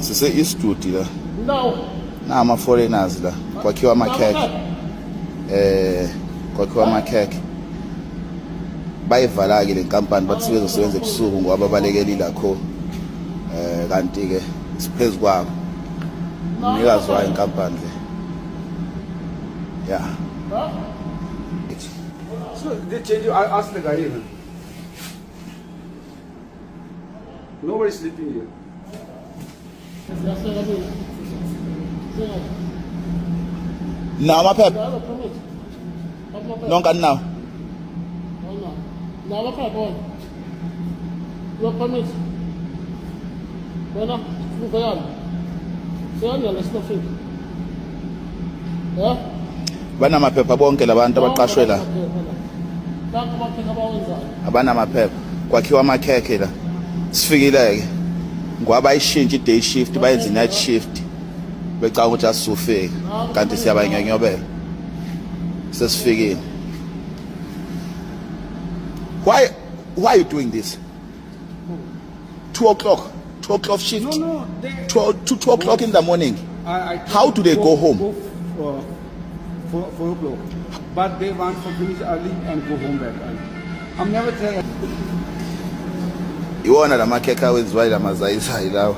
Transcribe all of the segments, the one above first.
Sise-Eastwood la. Na ama-foreigners la. Kwakhiwa amakhekhe. Kwakhiwa amakhekhe. Bayivala-ke le nkampani bathi sebezosebenza ebusuku ngoba balekeli lakho. Kanti-ke siphezu kwabo. Umnikazi wayo inkampani le. Yeah. So they change you. I asked the guy. Nobody sleeping here. Now amaphepha. Nonke aninawo. Now what happened? Your permit. Wena uvela. Siyona lesinofi. Yeah? Banamaphepha bonke labantu abaqashwe la. Abanamaphepha. Kwakhiwa amakhekhe la. Sifikile-ke. Ngoba bayishintsha i-day shift bayenza i-night shift. Becanga ukuthi asizofika. Kanti siyabanyenyobela. Sesifikile. Why are you doing this? 2 o'clock. 2 o'clock shift. No. 2 o'clock in the morning. How do they go home? Go 4 o'clock. But they want to finish early and go home back early. I'm never saying. Iwona lamakhekhe awenziwayo lamazayisayi lawa.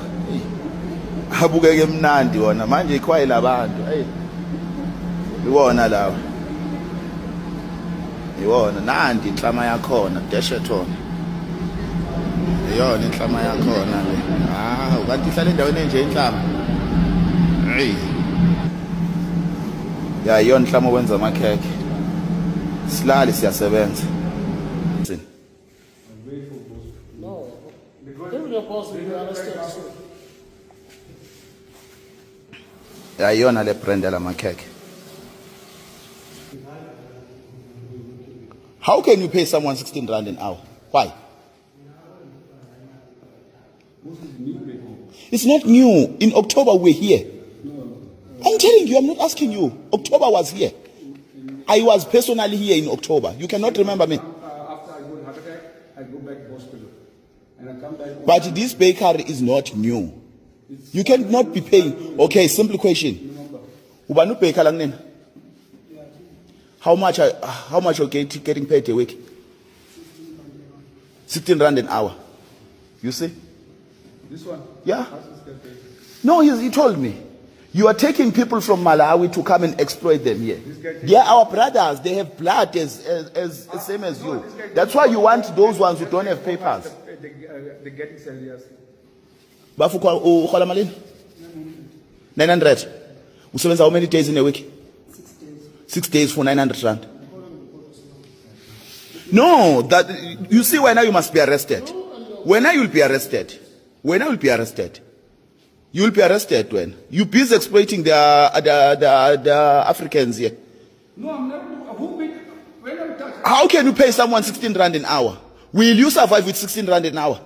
Abukeke mnandi wona manje ikhwayi labantu. Iwona lawa. Iwona nandi inhlama yakhona Desheton. Iyona inhlama yakhona le. Ukanti ihlala endaweni enje inhlama. Ya iyona inhlama wenza amakhekhe. Silali siyasebenza. Ya iyona le brand lamakhekhe. How can you pay someone 16 rand an hour? Why? It's not new. In October we're here. I'm telling you, I'm not asking you. October was here. I was personally here in October. You cannot remember me. After I go heart attack, I go back to hospital. And I come back. But this bakery is not new. You cannot be paying. Okay, simple question. Ubanu baker lang nina? How much are you getting paid a week? 16 rand an hour. You see? This one? Yeah. No, he told me. You are taking people from Malawi to come and exploit them here. They are our brothers. They have blood as same as you. That's why you want those ones who don't have papers. They're getting serious. Bafuka uhola malini? 900. Usebenza how many days in a week? 6 days for 900 rand. No, that you see when you must be arrested. When you'll be arrested. When you'll be arrested. You'll be arrested when you busy exploiting the Africans here. No, I'm not. When I touch. How can you pay someone 16 rand an hour? Will you survive with 16 rand an hour?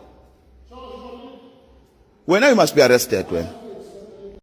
When you must be arrested when?